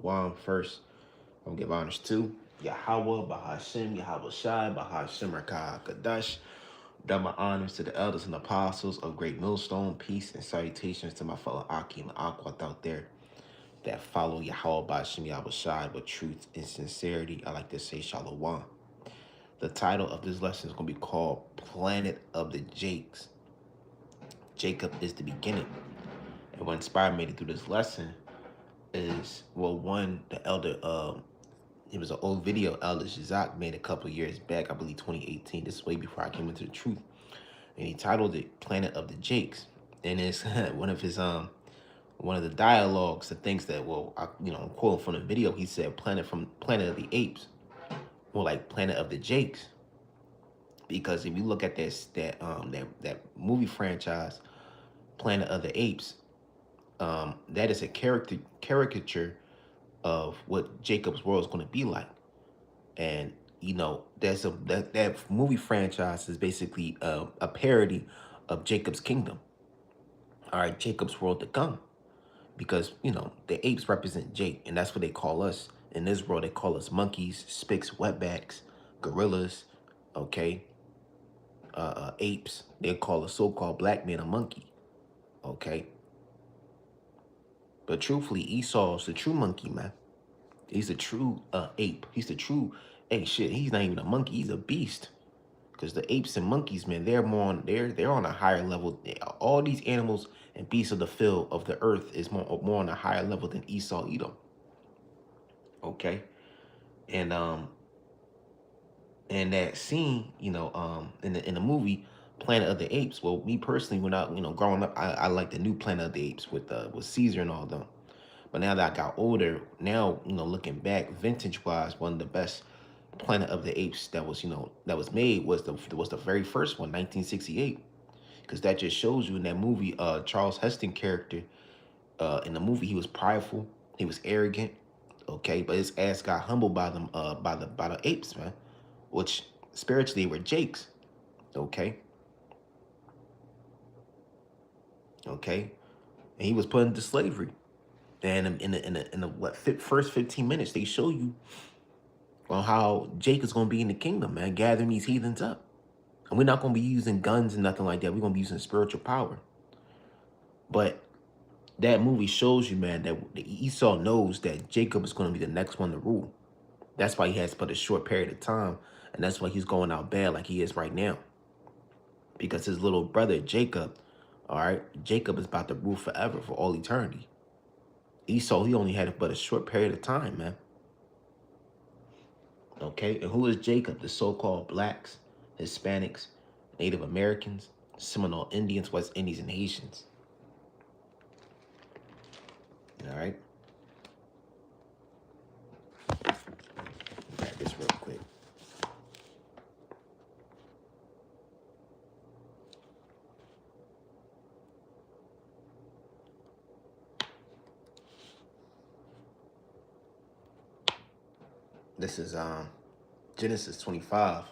Shalom. First, I'm gonna give honors to Yahweh, Bahashem, Yahweh Shai, Bahashem Rakah Kadash. Done my honors to the elders and apostles of Great Millstone. Peace and salutations to my fellow Akim and Aquat out there that follow Yahweh, Bahashem, Yahweh Shai with truth and sincerity. I like to say Shalom. The title of this lesson is gonna be called Planet of the Jakes. Jacob is the beginning. And what inspired me to do this lesson is, well, one, the elder, it was an old video Elder Shazak made a couple years back, I believe 2018. This is way before I came into the truth. And he titled it Planet of the Jakes. And it's one of his one of the dialogues, the things that, well, I'm quoting from the video. He said Planet of the Apes, or like Planet of the Jakes. Because if you look at that movie franchise, Planet of the Apes, that is a caricature of what Jacob's world is going to be like. And there's that movie franchise is basically a parody of Jacob's kingdom. All right, Jacob's world to come, because the apes represent Jake, and that's what they call us in this world. They call us monkeys, spics, wetbacks, gorillas. Okay, apes. They call a so-called black man a monkey. Okay, but truthfully, Esau's the true monkey, man. He's a true ape. He's the true, hey, shit, he's not even a monkey. He's a beast. Because the apes and monkeys, man, they're on a higher level. All these animals and beasts of the field of the earth is more on a higher level than Esau, Edom. Okay, and that scene, in the movie Planet of the Apes. Well, me personally, when I growing up, I like the new Planet of the Apes with Caesar and all them. But now that I got older, now looking back, vintage wise, one of the best Planet of the Apes that was made was the very first one, 1968, because that just shows you in that movie, Charles Heston character, in the movie he was prideful, he was arrogant, okay, but his ass got humbled by them, by the apes, man, which spiritually were Jakes, okay, and he was put into slavery. And in the first 15 minutes, they show you on how Jake is going to be in the kingdom, man, gathering these heathens up. And we're not going to be using guns and nothing like that. We're going to be using spiritual power. But that movie shows you, man, that Esau knows that Jacob is going to be the next one to rule. That's why he has but a short period of time. And that's why he's going out bad like he is right now. Because his little brother, Jacob, all right, Jacob is about to rule forever, for all eternity. Esau, he only had but a short period of time, man. Okay, and who is Jacob? The so-called blacks, Hispanics, Native Americans, Seminole Indians, West Indies, and Haitians. All right. Grab this real quick. This is Genesis 25.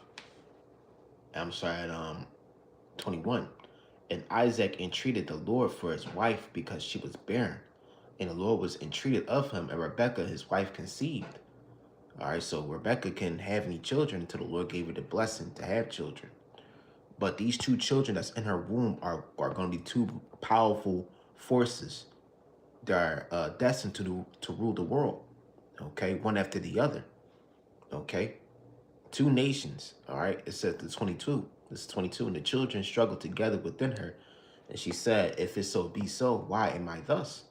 I'm sorry, at 21. And Isaac entreated the Lord for his wife because she was barren. And the Lord was entreated of him, and Rebekah, his wife, conceived. All right, so Rebekah couldn't have any children until the Lord gave her the blessing to have children. But these two children that's in her womb are going to be two powerful forces that are destined to rule the world, okay, one after the other, okay? Two nations, all right? It says the 22. This is 22. And the children struggled together within her. And she said, if it so be so, why am I thus?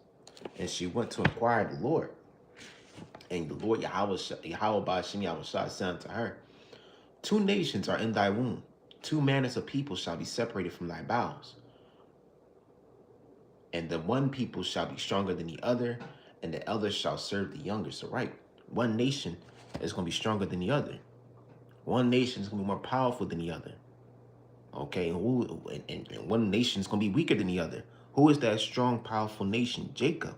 And she went to inquire of the Lord. And the Lord Yahweh Ba'ashem Yahweh Shai said unto her, two nations are in thy womb. Two manners of people shall be separated from thy bowels. And the one people shall be stronger than the other, and the elder shall serve the younger. So right, one nation is going to be stronger than the other. One nation is going to be more powerful than the other. Okay, and one nation is going to be weaker than the other. Who is that strong, powerful nation? Jacob.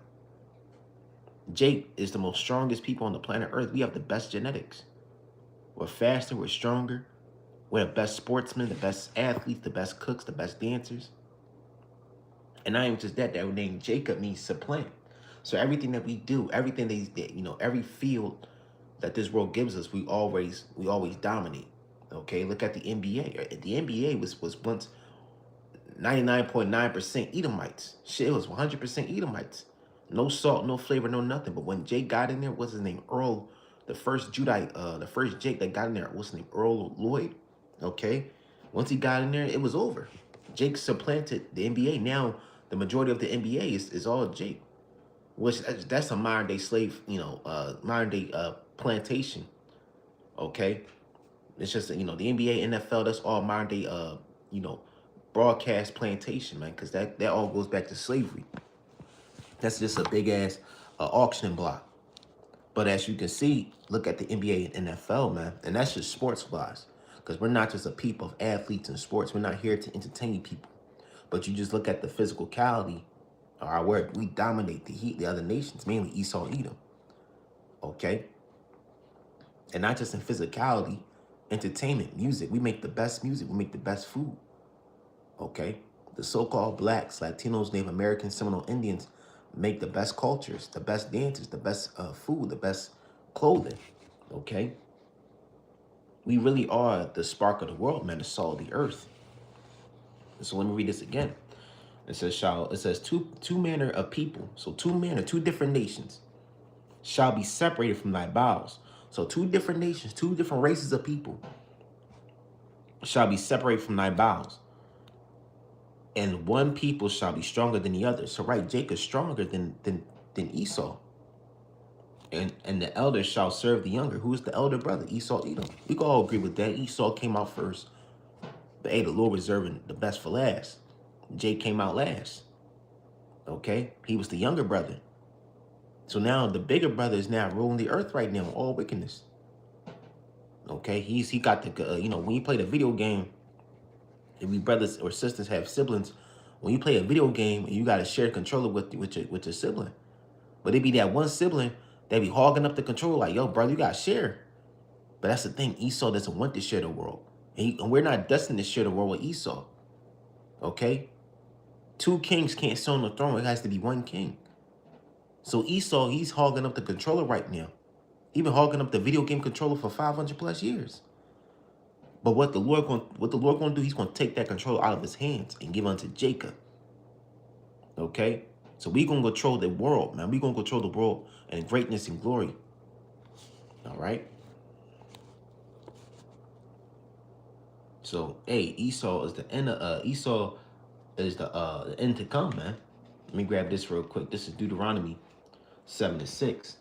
Jake is the most strongest people on the planet Earth. We have the best genetics. We're faster, we're stronger. We're the best sportsmen, the best athletes, the best cooks, the best dancers. And not even just that, that name Jacob means supplant. So everything that we do, everything you know, every field that this world gives us, we always dominate. Okay, look at the NBA. The NBA was once 99.9% Edomites. Shit, it was 100% Edomites. No salt, no flavor, no nothing. But when Jake got in there, what's his name? Earl, the first Judite, the first Jake that got in there, what's his name? Earl Lloyd. Okay. Once he got in there, it was over. Jake supplanted the NBA. Now the majority of the NBA is all Jake. Which that's a modern day slave, you know, modern day plantation. Okay. It's just, you know, the NBA, NFL, that's all modern day you know, broadcast plantation, man, because that all goes back to slavery. That's just a big ass auctioning block. But as you can see, look at the NBA and NFL, man, and that's just sports wise, because we're not just a people of athletes and sports. We're not here to entertain people, but you just look at the physicality. Our word, we dominate the other nations, mainly Esau and Edom. Okay, and not just in physicality, entertainment, music. We make the best music. We make the best food. Okay, the so-called blacks, Latinos, Native Americans, Seminole Indians make the best cultures, the best dances, the best food, the best clothing. Okay, we really are the spark of the world, man, the salt of the earth. So let me read this again. It says two manner of people. So two different nations shall be separated from thy bowels. So two different nations, two different races of people shall be separated from thy bowels. And one people shall be stronger than the other. So right, Jacob's stronger than Esau. And the elder shall serve the younger. Who is the elder brother? Esau, Edom. We can all agree with that. Esau came out first. But hey, the Lord reserving the best for last. Jake came out last. Okay? He was the younger brother. So now the bigger brother is now ruling the earth right now, all wickedness. Okay? He got the, you know, when you play the video game, if we brothers or sisters have siblings, when you play a video game, you got to share controller with your sibling. But it be that one sibling that be hogging up the controller like, yo, brother, you got to share. But that's the thing. Esau doesn't want to share the world. And we're not destined to share the world with Esau. Okay? Two kings can't sit on the throne. It has to be one king. So Esau, he's hogging up the controller right now. He's been hogging up the video game controller for 500 plus years. But what the Lord going to do, he's going to take that control out of his hands and give unto Jacob. Okay? So we going to control the world, man. We going to control the world in greatness and glory. All right? So, hey, Esau is the end of, Esau is the end to come, man. Let me grab this real quick. This is Deuteronomy 7:6.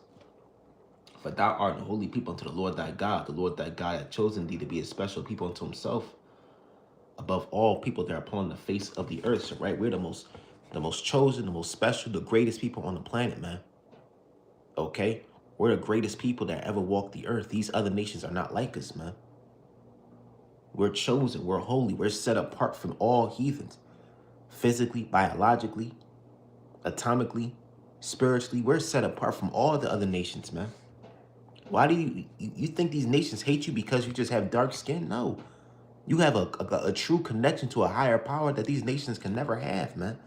For thou art a holy people unto the Lord thy God. The Lord thy God hath chosen thee to be a special people unto himself, above all people that are upon the face of the earth. So, right, we're the most chosen, the most special, the greatest people on the planet, man. Okay? We're the greatest people that ever walked the earth. These other nations are not like us, man. We're chosen. We're holy. We're set apart from all heathens. Physically, biologically, atomically, spiritually. We're set apart from all the other nations, man. Why do you think these nations hate you because you just have dark skin? No. You have a true connection to a higher power that these nations can never have, man.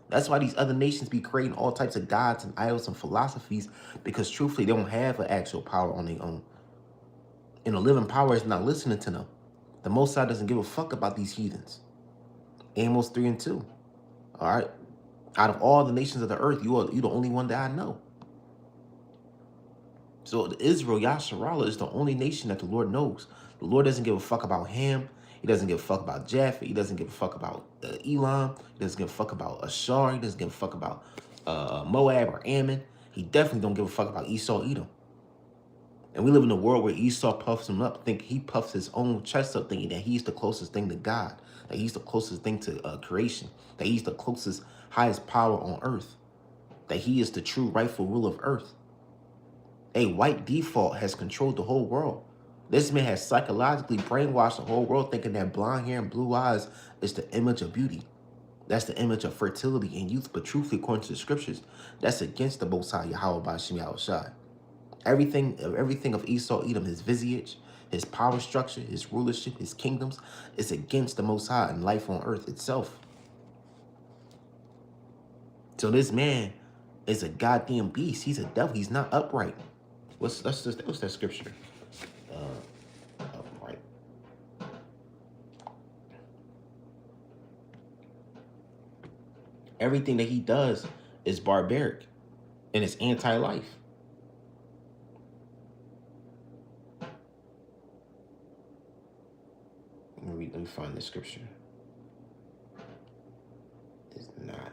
That's why these other nations be creating all types of gods and idols and philosophies, because truthfully, they don't have an actual power on their own. And the living power is not listening to them. The Most High doesn't give a fuck about these heathens. Amos 3:2. All right? Out of all the nations of the earth, you're the only one that I know. So Israel, Yasharallah, is the only nation that the Lord knows. The Lord doesn't give a fuck about Ham. He doesn't give a fuck about Japheth. He doesn't give a fuck about Elam. He doesn't give a fuck about Ashar. He doesn't give a fuck about Moab or Ammon. He definitely don't give a fuck about Esau, Edom. And we live in a world where Esau puffs him up, he puffs his own chest up, thinking that he's the closest thing to God, that he's the closest thing to creation, that he's the closest, highest power on earth, that he is the true rightful ruler of earth. A white default has controlled the whole world. This man has psychologically brainwashed the whole world, thinking that blonde hair and blue eyes is the image of beauty. That's the image of fertility and youth. But truthfully, according to the scriptures, that's against the Most High Yahweh Bashim Yahushai. Everything of Esau, Edom, his visage, his power structure, his rulership, his kingdoms, is against the Most High and life on earth itself. So this man is a goddamn beast. He's a devil. He's not upright. What's that scripture? Upright. Everything that he does is barbaric and it's anti-life. Let me find the scripture. It's not.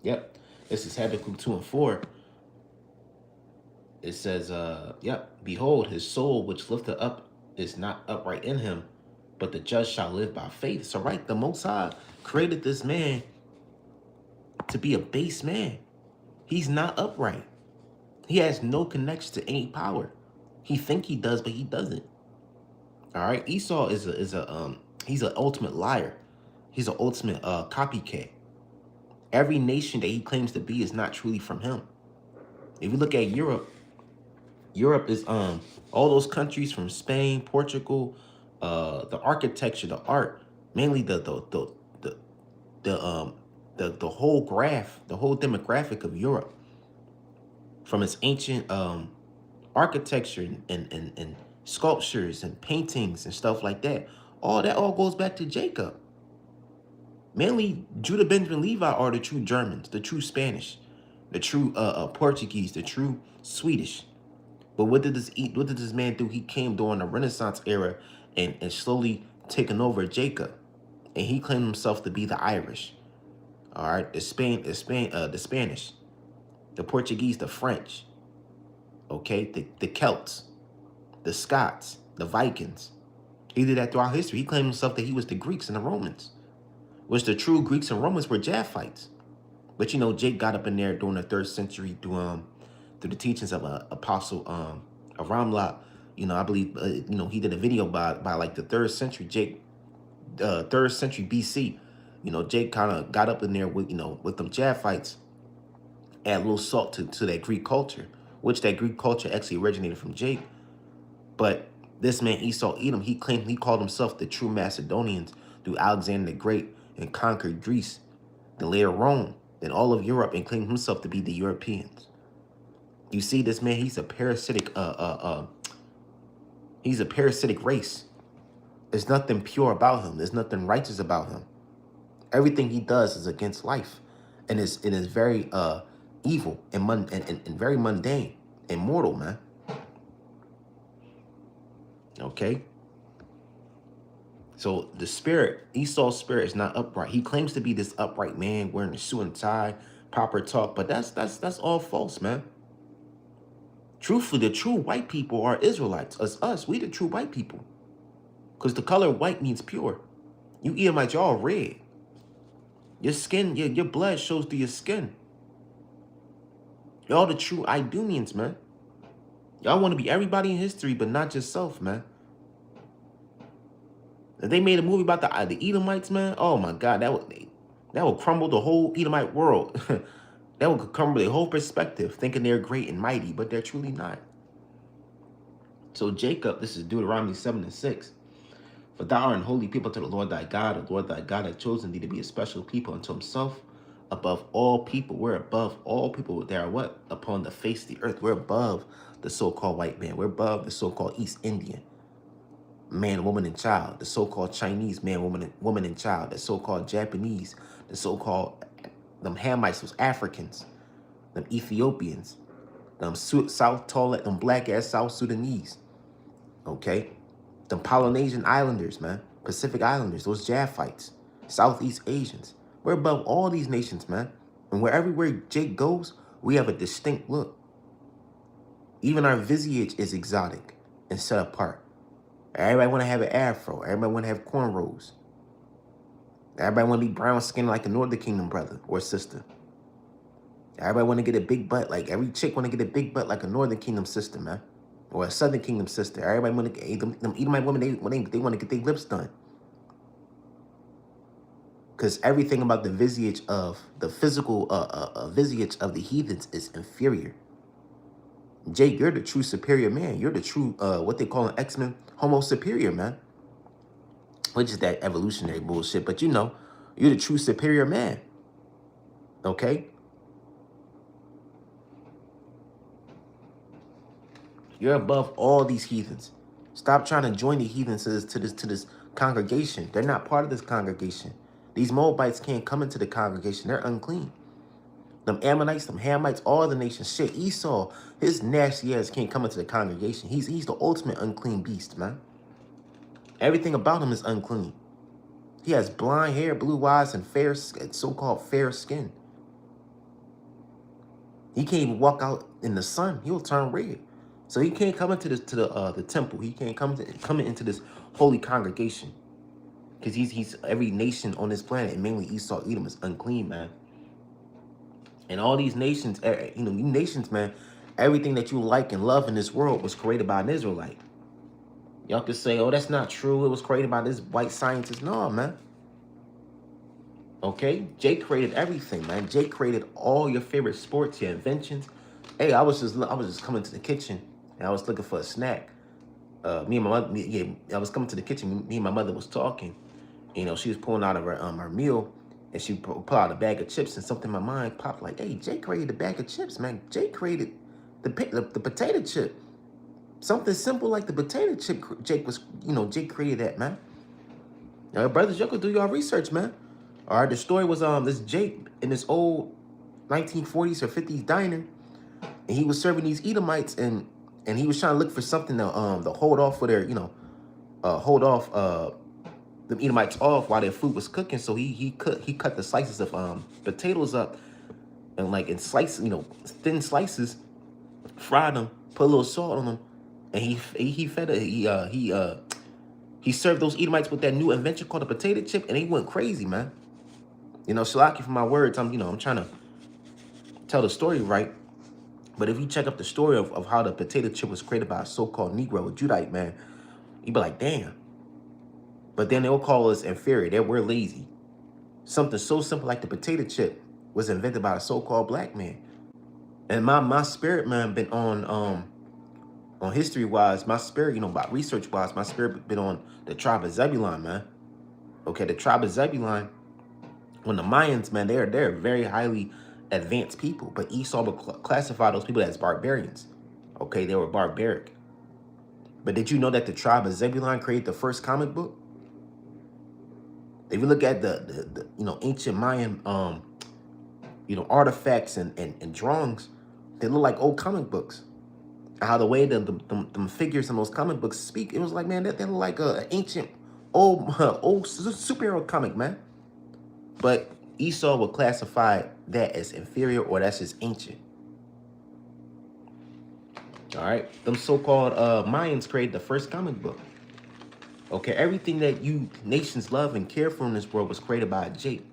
Yep. This is Habakkuk 2 and 4. It says, behold, his soul which lifted up is not upright in him, but the just shall live by faith. So, right, the Most High created this man to be a base man. He's not upright. He has no connection to any power. He think he does, but he doesn't. All right, Esau he's an ultimate liar. He's an ultimate copycat. Every nation that he claims to be is not truly from him. If you look at Europe is all those countries from Spain, Portugal, the architecture, the art, mainly the whole graph, the whole demographic of Europe, from its ancient architecture and sculptures and paintings and stuff like that. All that all goes back to Jacob. Mainly Judah, Benjamin, Levi are the true Germans, the true Spanish, the true Portuguese, the true Swedish. But what did this man do? He came during the Renaissance era and slowly taken over Jacob. And he claimed himself to be the Irish. All right, the Spanish, the Portuguese, the French, okay, the Celts, the Scots, the Vikings. He did that throughout history. He claimed himself that he was the Greeks and the Romans, which the true Greeks and Romans were Japhites. But you know, Jake got up in there during the 3rd century through the teachings of Apostle Ramla. You know, I believe he did a video by like the 3rd century Jake, 3rd century BC. You know, Jake kind of got up in there with with them Japhites, add a little salt to that Greek culture, which that Greek culture actually originated from Jake. But this man Esau Edom, he called himself the true Macedonians through Alexander the Great and conquered Greece, then later Rome, then all of Europe, and claimed himself to be the Europeans. You see, this man, he's a parasitic race. There's nothing pure about him. There's nothing righteous about him. Everything he does is against life, and it is very evil and very mundane and mortal, man. Okay. So the spirit, Esau's spirit, is not upright. He claims to be this upright man wearing a suit and tie, proper talk, but that's all false, man. Truthfully, the true white people are Israelites. Us, we the true white people. Because the color white means pure. You Edomites, y'all red. Your skin, your blood shows through your skin. Y'all the true Idumeans, man. Y'all want to be everybody in history, but not just self, man. If they made a movie about the Edomites, man, oh my God, that would crumble the whole Edomite world. That would crumble their whole perspective, thinking they're great and mighty, but they're truly not. So Jacob, this is Deuteronomy 7:6. For thou art an holy people to the Lord thy God. The Lord thy God hath chosen thee to be a special people unto himself, above all people. We're above all people that are what? Upon the face of the earth. We're above the so-called white man. We're above the so-called East Indian. Man, woman, and child. The so-called Chinese man, woman, and child. The so-called Japanese. The so-called them Hamites, those Africans. Them Ethiopians. Them them black-ass South Sudanese. Okay? Them Polynesian Islanders, man. Pacific Islanders. Those Japhites. Southeast Asians. We're above all these nations, man. And wherever Jake goes, we have a distinct look. Even our visage is exotic and set apart. Everybody want to have an afro. Everybody want to have cornrows. Everybody want to be brown skinned like a Northern Kingdom brother or sister. Everybody want to get a big butt. Like every chick want to get a big butt like a Northern Kingdom sister, man. Or a Southern Kingdom sister. Everybody want to get them Edomite women, they want to get their lips done. Because everything about the visage of the physical visage of the heathens is inferior. Jake, you're the true superior man. You're the true, what they call an X-Men, homo superior, man. which is that evolutionary bullshit. But you know, you're the true superior man. Okay? You're above all these heathens. Stop trying to join the heathens to this congregation. They're not part of this congregation. These Moabites can't come into the congregation. They're unclean. Them Ammonites, them Hamites, all the nations. Shit, Esau, his nasty ass can't come into the congregation. He's the ultimate unclean beast, man. Everything about him is unclean. He has blonde hair, blue eyes, and fair, so-called fair skin. He can't even walk out in the sun. He'll turn red. So he can't come into the temple. He can't come into this holy congregation. Because he's every nation on this planet, and mainly Esau, Edom, is unclean, man. And all these nations, you nations, man, everything that you like and love in this world was created by an Israelite. Y'all could say, oh, that's not true. It was created by this white scientist. No, man. Okay? Jake created everything, man. Jake created all your favorite sports, your inventions. Hey, I was just coming to the kitchen, and I was looking for a snack. Me and my mother, I was coming to the kitchen. Me and my mother was talking. You know, she was pulling out of her meal, and she pulled out a bag of chips, and something in my mind popped like, hey, Jake created the bag of chips, man. Jake created the potato chip. Something simple like the potato chip. Jake created that, man. Now, brothers, y'all could do your research, man. All right, the story was this Jake in this old 1940s or 50s diner, and he was serving these Edomites, and he was trying to look for something to hold off for their, hold off the Edomites off while their food was cooking. So he cut the slices of potatoes up and in slices, thin slices, fried them, put a little salt on them, and he fed it. He served those Edomites with that new invention called a potato chip, and they went crazy, man. Shalaki for my words. I'm trying to tell the story right. But if you check up the story of how the potato chip was created by a so-called Negro, a Judite, man, you'd be like, damn. But then they'll call us inferior. We're lazy. Something so simple like the potato chip was invented by a so-called black man. And my spirit, man, been on history-wise, my spirit, about research-wise, my spirit been on the tribe of Zebulon, man. Okay, the tribe of Zebulon, when the Mayans, man, they're very highly advanced people, but Esau would classify those people as barbarians. Okay, they were barbaric. But did you know that the tribe of Zebulon created the first comic book? If you look at the ancient Mayan artifacts and drawings, they look like old comic books. How the way the figures in those comic books speak, it was like, man, they look like an ancient old superhero comic, man. But Esau would classify that as inferior, or that's just ancient. All right, them so-called Mayans created the first comic book. Okay, everything that you nations love and care for in this world was created by a Jake.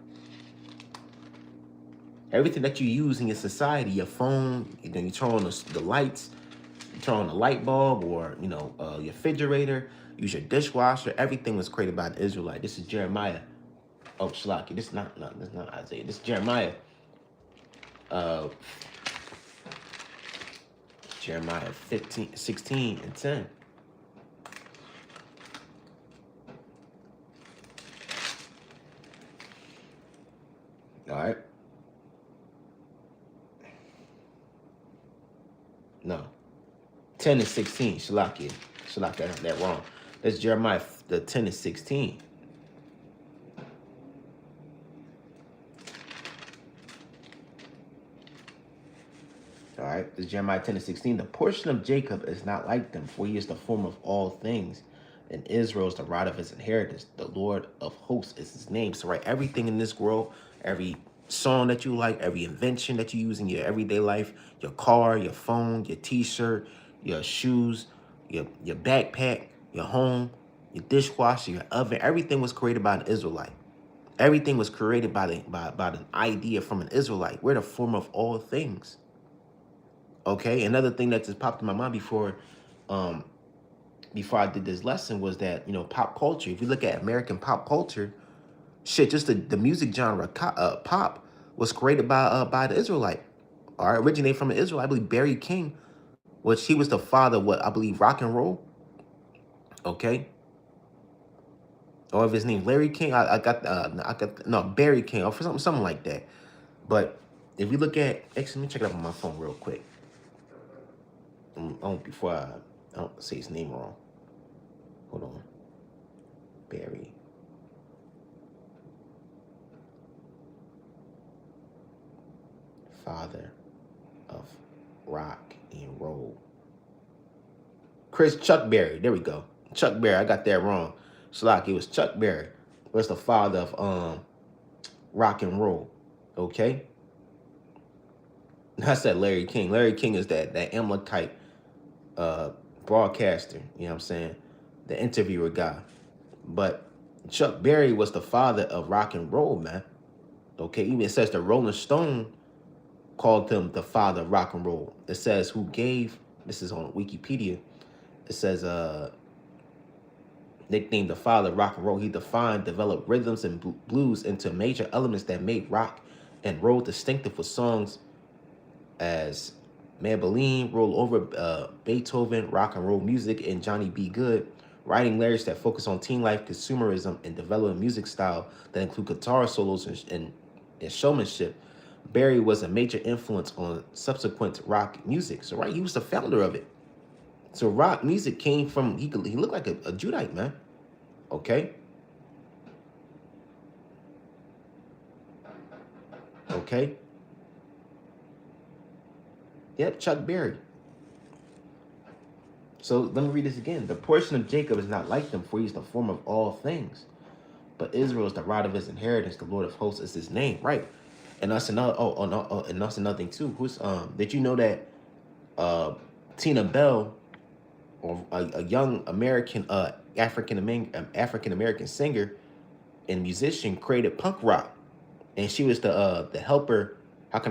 Everything that you use in your society, your phone, you turn on the lights, you turn on the light bulb, or your refrigerator, use your dishwasher. Everything was created by the Israelite. This is Jeremiah. Oh, Shalaki. This is not Isaiah. This is Jeremiah. Jeremiah 16 and 10. All right. No. 10 and 16. Shalaki. I got that wrong. That's Jeremiah, the 10 and 16. All right, this is Jeremiah 10 and 16. The portion of Jacob is not like them, for he is the form of all things. And Israel is the rod of his inheritance. The Lord of hosts is his name. So, right, everything in this world, every song that you like, every invention that you use in your everyday life, your car, your phone, your t-shirt, your shoes, your backpack, your home, your dishwasher, your oven, everything was created by an Israelite. Everything was created by an idea from an Israelite. We're the form of all things. Okay, another thing that just popped in my mind before I did this lesson was that, pop culture. If you look at American pop culture, shit, just the music genre, pop, was created by the Israelite. All right, originated from an Israelite. I believe Barry King, which he was the father of what I believe rock and roll. Okay. or if his name Larry King, I got no Barry King, or for something like that. But if we look at, actually, let me check it out on my phone real quick. Before I don't say his name wrong. Hold on, Barry. Father of rock and roll. Chuck Berry. There we go. Chuck Berry. I got that wrong. Slack. It was Chuck Berry. Was the father of rock and roll. Okay. I said Larry King. Larry King is that Amalekite broadcaster. You know what I'm saying? The interviewer guy. But Chuck Berry was the father of rock and roll, man. Okay. Even it says the Rolling Stone called him the father of rock and roll. It says who gave. This is on Wikipedia. It says nicknamed the father of rock and roll, he developed rhythms and blues into major elements that made rock and roll distinctive with songs as Maybelline, Roll Over, Beethoven, rock and roll music, and Johnny B. Good, writing lyrics that focus on teen life, consumerism, and developing music style that include guitar solos and showmanship. Barry was a major influence on subsequent rock music. So, right, he was the founder of it. So rock music came from, he looked like a Judite, man. Okay. Okay. Yep, Chuck Berry. So let me read this again. The portion of Jacob is not like them, for he is the form of all things. But Israel is the rod of his inheritance. The Lord of hosts is his name. Right. And that's another, and that's another thing too. Did you know that Tina Bell, or a young American African American singer and musician, created punk rock, and she was the helper.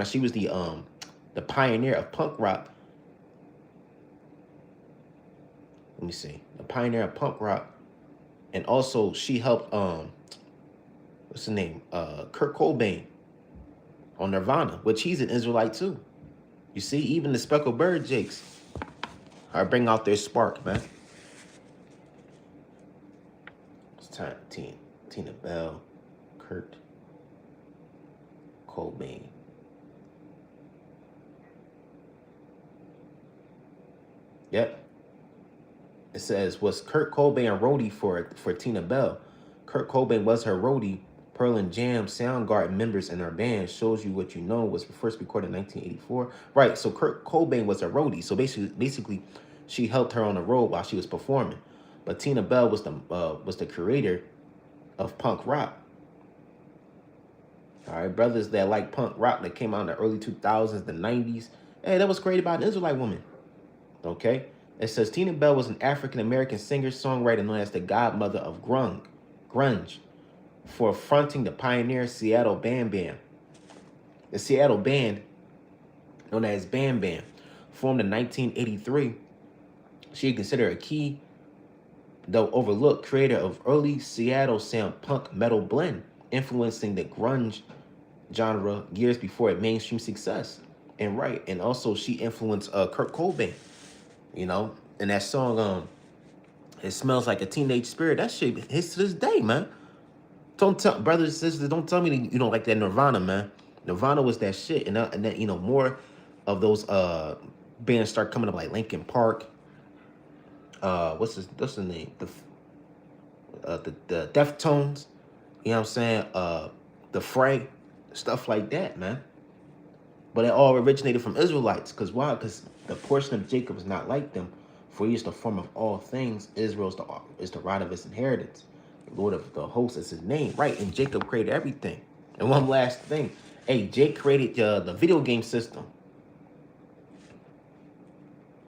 She was the pioneer of punk rock. Let me see, the pioneer of punk rock, and also she helped what's the name, Kurt Cobain on Nirvana, which he's an Israelite too. You see, even the Speckled Bird Jakes are bring out their spark, man. It's time. Tina Bell, Kurt Cobain. Yep. It says, was Kurt Cobain a roadie for Tina Bell? Kurt Cobain was her roadie. Pearl and Jam, Soundgarden members in her band. Shows You What You Know was first recorded in 1984. Right, so Kurt Cobain was a roadie. So basically, she helped her on the road while she was performing. But Tina Bell was the creator of punk rock. All right, brothers that like punk rock that came out in the early 2000s, the 90s. Hey, that was created by an Israelite woman. Okay? It says Tina Bell was an African-American singer-songwriter known as the godmother of grunge, for fronting the pioneer Seattle Bam Bam. The Seattle band, known as Bam Bam, formed in 1983. She is considered a key, though overlooked, creator of early Seattle sound punk metal blend, influencing the grunge genre years before its mainstream success. And also she influenced Kurt Cobain, you know, and that song, It Smells Like a Teenage Spirit. That shit hits to this day, man. Don't tell, brothers and sisters, don't tell me that you don't like that Nirvana, man. Nirvana was that shit, and then, you know, more of those bands start coming up, like Linkin Park. What's the name? The Deftones. You know what I'm saying? The Fray, stuff like that, man. But it all originated from Israelites. Because why? Because the portion of Jacob is not like them, for he is the form of all things. Israel is the rod of his inheritance. The Lord of the hosts is his name. Right, and Jacob created everything. And one last thing. Hey, Jake created the video game system.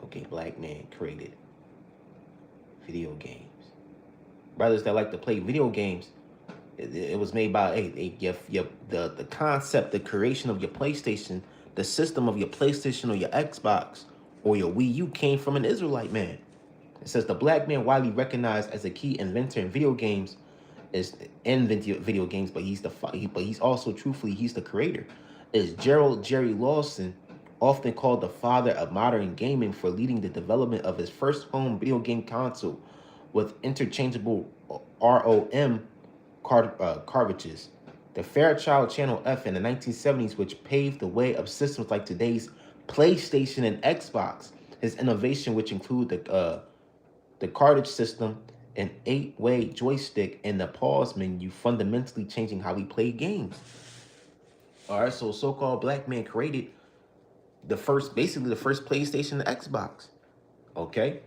Okay, black man created video games. Brothers that like to play video games, it was made by the concept, the creation of your PlayStation, the system of your PlayStation or your Xbox or your Wii U came from an Israelite man. It says the black man widely recognized as a key inventor in video games, but he's also truthfully he's the creator. Is Gerald Jerry Lawson, often called the father of modern gaming, for leading the development of his first home video game console with interchangeable ROM cartridges. The Fairchild Channel F in the 1970s, which paved the way of systems like today's PlayStation and Xbox. His innovation, which include the cartridge system, an 8-way joystick, and the pause menu, fundamentally changing how we play games. All right, so so-called black man created basically the first PlayStation and Xbox. Okay,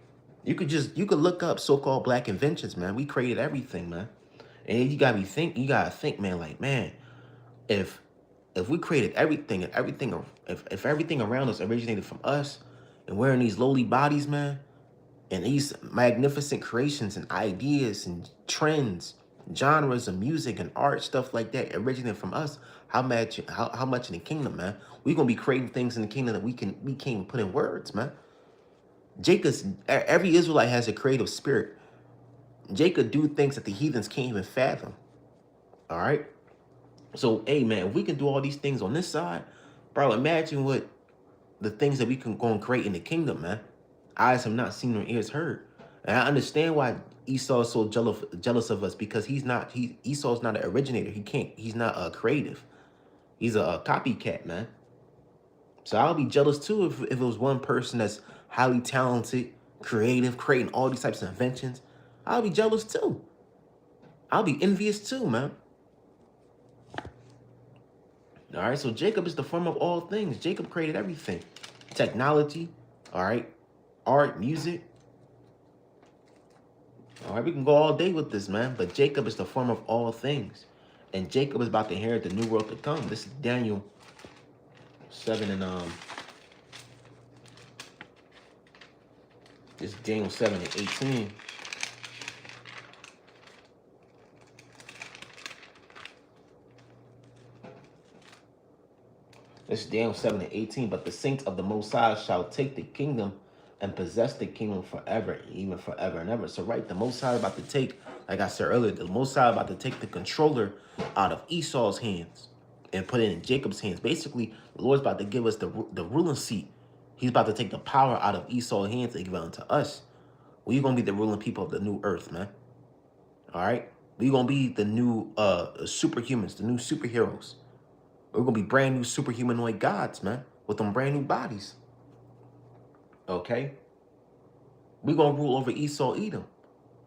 you could look up so-called black inventions, man. We created everything, man. And you gotta think, man, like, man, if we created everything and if everything around us originated from us, and we're in these lowly bodies, man, and these magnificent creations and ideas and trends, genres of music and art, stuff like that originated from us, how much in the kingdom, man? We're gonna be creating things in the kingdom that we can't even put in words, man. Every Israelite has a creative spirit. Jacob do things that the heathens can't even fathom. All right. So, hey, man, if we can do all these things on this side, bro, imagine what the things that we can go and create in the kingdom, man. Eyes have not seen nor ears heard. And I understand why Esau is so jealous of us, because Esau's not an originator. He's not a creative. He's a copycat, man. So I'll be jealous too if it was one person that's highly talented, creative, creating all these types of inventions. I'll be jealous too. I'll be envious too, man. All right, so Jacob is the form of all things. Jacob created everything. Technology, all right, art, music. All right, we can go all day with this, man. But Jacob is the form of all things. And Jacob is about to inherit the new world to come. This is Daniel 7 and this is Daniel 7 and 18. This is Daniel 7 and 18. But the saints of the Most High shall take the kingdom and possess the kingdom forever, even forever and ever. So, right, the Most High about to take, like I said earlier, the Most High about to take the controller out of Esau's hands and put it in Jacob's hands. Basically, the Lord's about to give us the ruling seat. He's about to take the power out of Esau's hands and give it unto us. We're going to be the ruling people of the new earth, man. All right? We're going to be the new superhumans, the new superheroes. We're going to be brand new superhumanoid gods, man, with them brand new bodies. Okay? We're going to rule over Esau, Edom.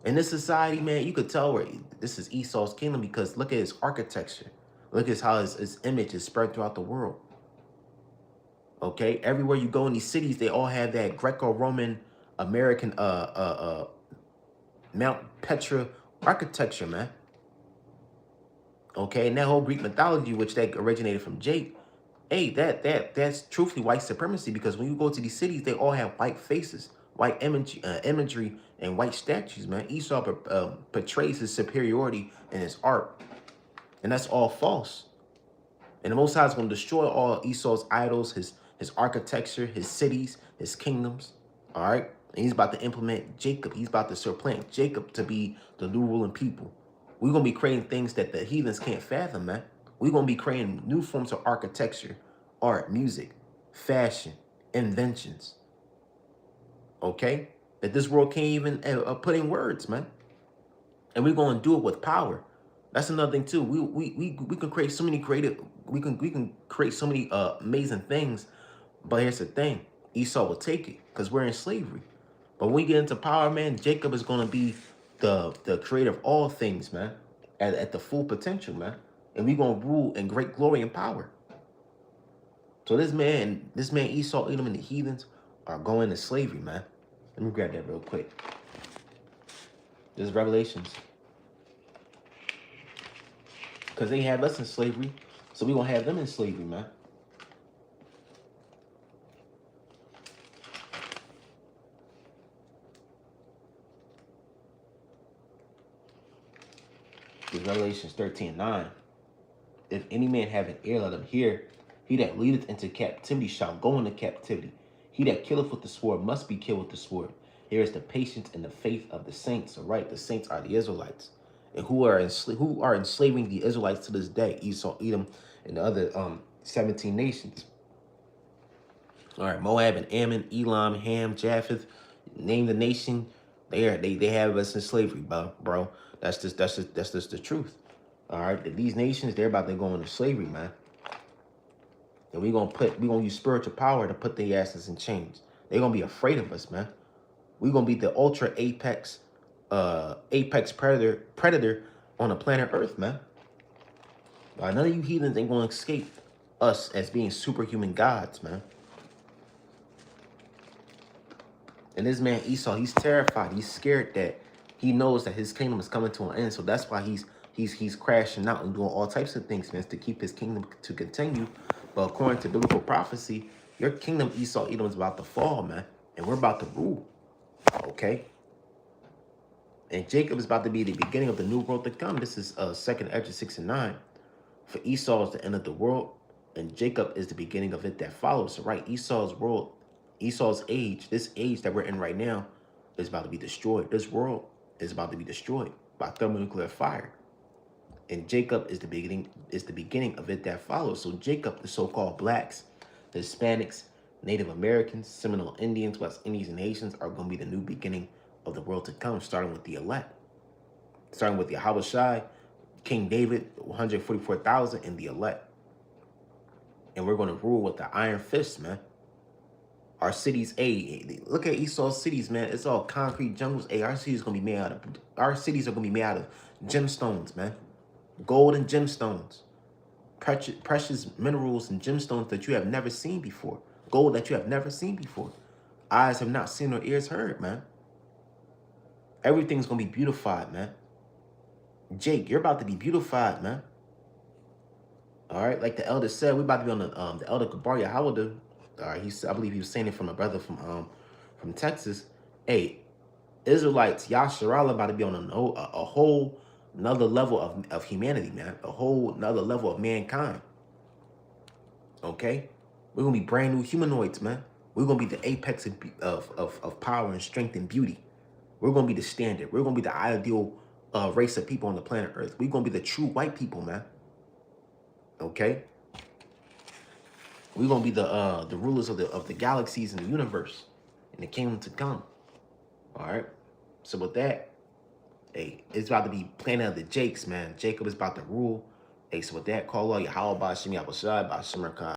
In this society, man, you could tell where this is Esau's kingdom, because look at his architecture. Look at how his image is spread throughout the world. Okay? Everywhere you go in these cities, they all have that Greco-Roman American Mount Petra architecture, man. Okay? And that whole Greek mythology, which that originated from Jake, hey, that's truthfully white supremacy, because when you go to these cities, they all have white faces, white imagery, and white statues, man. Esau portrays his superiority in his art, and that's all false. And the Most High is going to destroy all Esau's idols, his architecture, his cities, his kingdoms. All right, and he's about to implement Jacob. He's about to supplant Jacob to be the new ruling people. We're gonna be creating things that the heathens can't fathom, man. We're going to be creating new forms of architecture, art, music, fashion, inventions. Okay? That this world can't even put in words, man. And we're going to do it with power. That's another thing too. We can create so many we can create so many amazing things. But here's the thing. Esau will take it because we're in slavery. But when we get into power, man, Jacob is going to be the creator of all things, man. At the full potential, man. And we're going to rule in great glory and power. So this man Esau, Edom, and the heathens are going to slavery, man. Let me grab that real quick. This is Revelations. Because they have us in slavery, so we're going to have them in slavery, man. This is Revelations 13:9. If any man have an ear, let him hear. He that leadeth into captivity shall go into captivity. He that killeth with the sword must be killed with the sword. Here is the patience and the faith of the saints. All right, the saints are the Israelites, and who are enslaving the Israelites to this day. Esau, Edom, and the other 17 nations. All right, Moab and Ammon, Elam, Ham, Japheth. Name the nation. They have us in slavery, bro. That's just the truth. All right, these nations, they're about to go into slavery, man. And we gonna use spiritual power to put their asses in chains. They're gonna be afraid of us, man. We gonna be the ultra apex predator on the planet Earth, man. None of you heathens ain't gonna escape us as being superhuman gods, man. And this man Esau, he's terrified. He's scared that he knows that his kingdom is coming to an end. So that's why he's crashing out and doing all types of things, man, to keep his kingdom to continue. But according to biblical prophecy, your kingdom, Esau, Edom, is about to fall, man. And we're about to rule. Okay? And Jacob is about to be the beginning of the new world to come. This is 2nd Ezra 6 and 9. For Esau is the end of the world, and Jacob is the beginning of it that follows. So, right, Esau's world, Esau's age, this age that we're in right now, is about to be destroyed. This world is about to be destroyed by thermonuclear fire. And Jacob is the beginning of it that follows. So Jacob, the so-called blacks, the Hispanics, Native Americans, Seminole Indians, West Indies, and Haitians are going to be the new beginning of the world to come, starting with the elect. Starting with Yahweh Shai, King David, 144,000, and the elect. And we're going to rule with the iron fist, man. Our cities, look at Esau's cities, man. It's all concrete jungles. Our cities are going to be made out of, our cities are going to be made out of gemstones, man. Gold and gemstones. Precious minerals and gemstones that you have never seen before. Gold that you have never seen before. Eyes have not seen or ears heard, man. Everything's going to be beautified, man. Jake, you're about to be beautified, man. All right, like the elder said, we're about to be on the elder Gabar Yahweh. All right, I believe he was saying it from a brother from Texas. Hey, Israelites, Yasharallah about to be on a whole another level of humanity, man. A whole another level of mankind. Okay, we're gonna be brand new humanoids, man. We're gonna be the apex of power and strength and beauty. We're gonna be the standard. We're gonna be the ideal race of people on the planet Earth. We're gonna be the true white people, man. Okay, we're gonna be the rulers of the galaxies and the universe and the kingdom to come. All right. So with that, hey, it's about to be Planet of the Jakes, man. Jacob is about to rule. Hey, so with that, call all Yahweh Bashim Yahushua Bashim